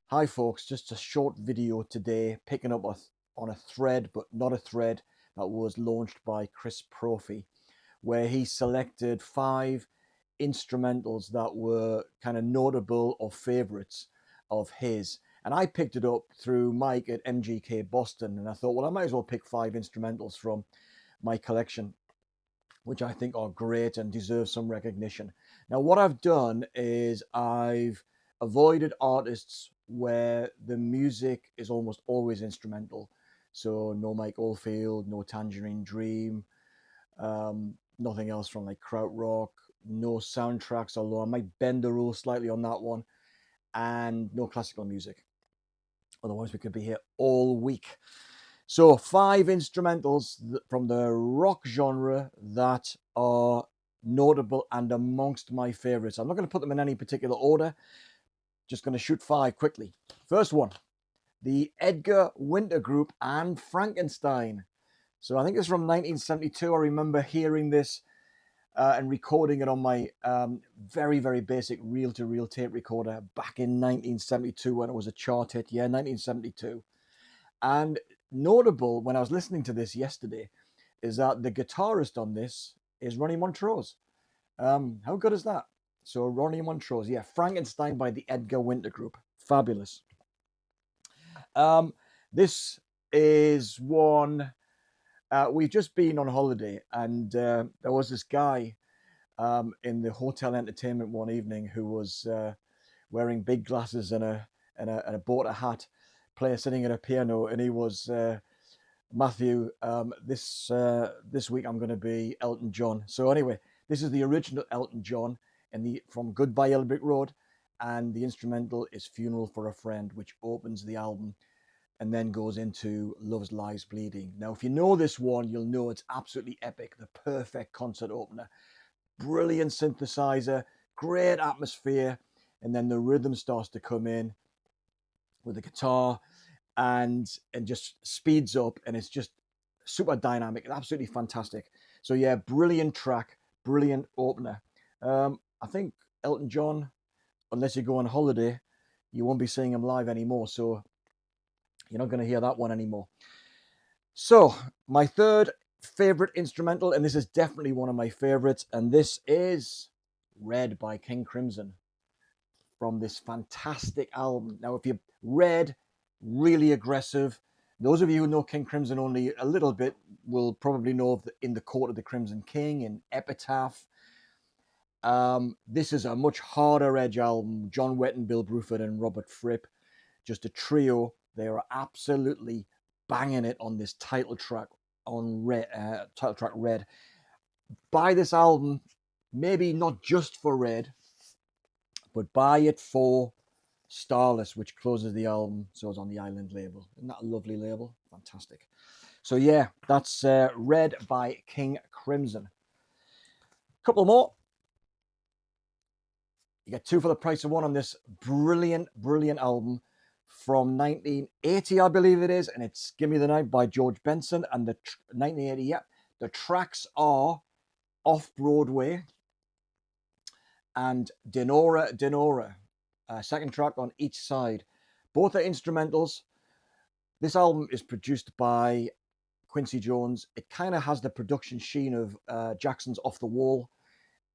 Hi folks, just a short video today picking up on a thread, but not a thread that was launched by Chris Prophy, where he selected 5 instrumentals that were kind of notable or favorites of his. And I picked it up through Mike at MGK Boston, and I thought, well, I might as well pick 5 instrumentals from my collection, which I think are great and deserve some recognition. Now, what I've done is I've avoided artists where the music is almost always instrumental. So no Mike Oldfield, no Tangerine Dream, nothing else from like Krautrock, no soundtracks, although I might bend the rules slightly on that one, and no classical music. Otherwise, we could be here all week. So 5 instrumentals from the rock genre that are notable and amongst my favorites. I'm not going to put them in any particular order. Just going to shoot 5 quickly. First one, the Edgar Winter Group and Frankenstein. So I think it's from 1972. I remember hearing this and recording it on my very, very basic reel-to-reel tape recorder back in 1972 when it was a chart hit. Yeah, 1972. And notable when I was listening to this yesterday is that the guitarist on this is Ronnie Montrose. How good is that? So Ronnie Montrose, yeah, Frankenstein by the Edgar Winter Group, fabulous. This is one. We've just been on holiday, and there was this guy in the hotel entertainment one evening who was wearing big glasses and a border hat, player sitting at a piano, and he was Matthew. This week I'm going to be Elton John. So anyway, this is the original Elton John, and from Goodbye Yellow Brick Road, and the instrumental is Funeral for a Friend, which opens the album and then goes into Love's Lies Bleeding. Now, if you know this one, you'll know it's absolutely epic, the perfect concert opener. Brilliant synthesizer, great atmosphere, and then the rhythm starts to come in with the guitar and just speeds up, and it's just super dynamic, absolutely fantastic. So yeah, brilliant track, brilliant opener. I think Elton John, unless you go on holiday, you won't be seeing him live anymore, so you're not going to hear that one anymore. So my third favorite instrumental, and this is definitely one of my favorites, and this is Red by King Crimson from this fantastic album. Now, if you Red, really aggressive. Those of you who know King Crimson only a little bit will probably know of In the Court of the Crimson King and Epitaph. This is a much harder edge album. John Wetton, Bill Bruford, and Robert Fripp, just a trio. They are absolutely banging it on this title track on title track Red. Buy this album, maybe not just for Red, but buy it for Starless, which closes the album, so it's on the Island label. Isn't that a lovely label? Fantastic. So yeah, that's Red by King Crimson. Couple more. You get 2 for the price of 1 on this brilliant, brilliant album from 1980, I believe it is, and it's Give Me the Night by George Benson, and the 1980, yeah. The tracks are Off Broadway and Denora Denora, second track on each side. Both are instrumentals. This album is produced by Quincy Jones. It kind of has the production sheen of Jackson's Off the Wall.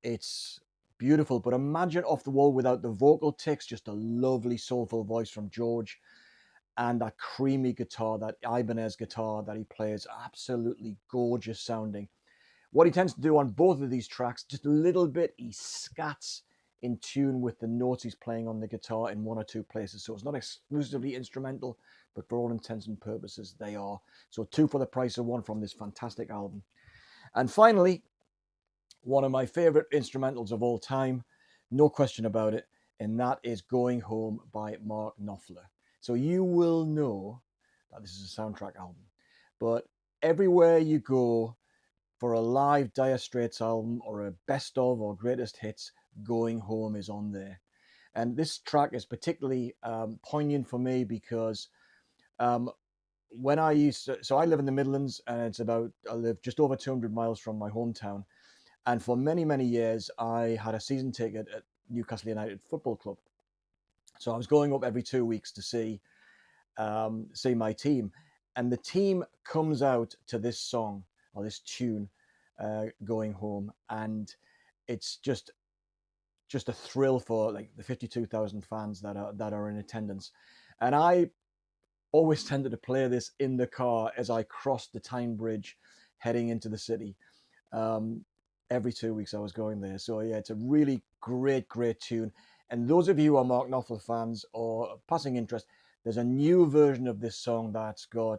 It's beautiful, but imagine Off the Wall without the vocal ticks, just a lovely soulful voice from George, and that creamy guitar, that Ibanez guitar that he plays, absolutely gorgeous sounding. What he tends to do on both of these tracks, just a little bit, he scats in tune with the notes he's playing on the guitar in 1 or 2 places. So it's not exclusively instrumental, but for all intents and purposes, they are. So 2 for the price of 1 from this fantastic album. And finally, one of my favorite instrumentals of all time, no question about it, and that is Going Home by Mark Knopfler. So you will know that this is a soundtrack album, but everywhere you go for a live Dire Straits album or a best of or greatest hits, Going Home is on there. And this track is particularly poignant for me because when I I live in the Midlands, and I live just over 200 miles from my hometown. And for many, many years, I had a season ticket at Newcastle United Football Club. So I was going up every 2 weeks to see my team, and the team comes out to this song or this tune, "Going Home," and it's just a thrill for like the 52,000 fans that are in attendance. And I always tended to play this in the car as I crossed the Tyne Bridge heading into the city. Um, every 2 weeks I was going there. So yeah, it's a really great tune. And those of you who are Mark Knopfler fans or passing interest, there's a new version of this song that's got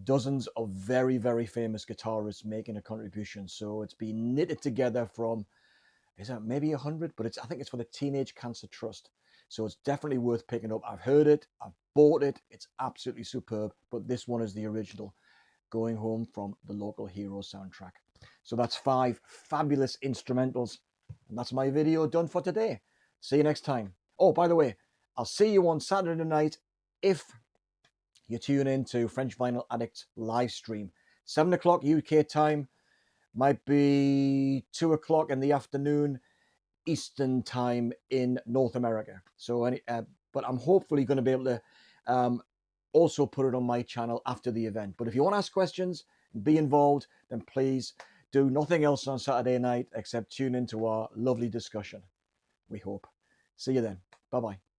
dozens of very famous guitarists making a contribution. So it's been knitted together from, is that maybe 100? But I think it's for the Teenage Cancer Trust. So it's definitely worth picking up. I've heard it, I've bought it, it's absolutely superb. But this one is the original, "Going Home," from the Local Heroes soundtrack. So that's 5 fabulous instrumentals. And that's my video done for today. See you next time. Oh, by the way, I'll see you on Saturday night if you tune in to French Vinyl Addicts live stream. 7 o'clock UK time, might be 2 o'clock in the afternoon Eastern time in North America. So, but I'm hopefully going to be able to also put it on my channel after the event. But if you want to ask questions and be involved, then please do nothing else on Saturday night except tune into our lovely discussion. We hope. See you then. Bye-bye.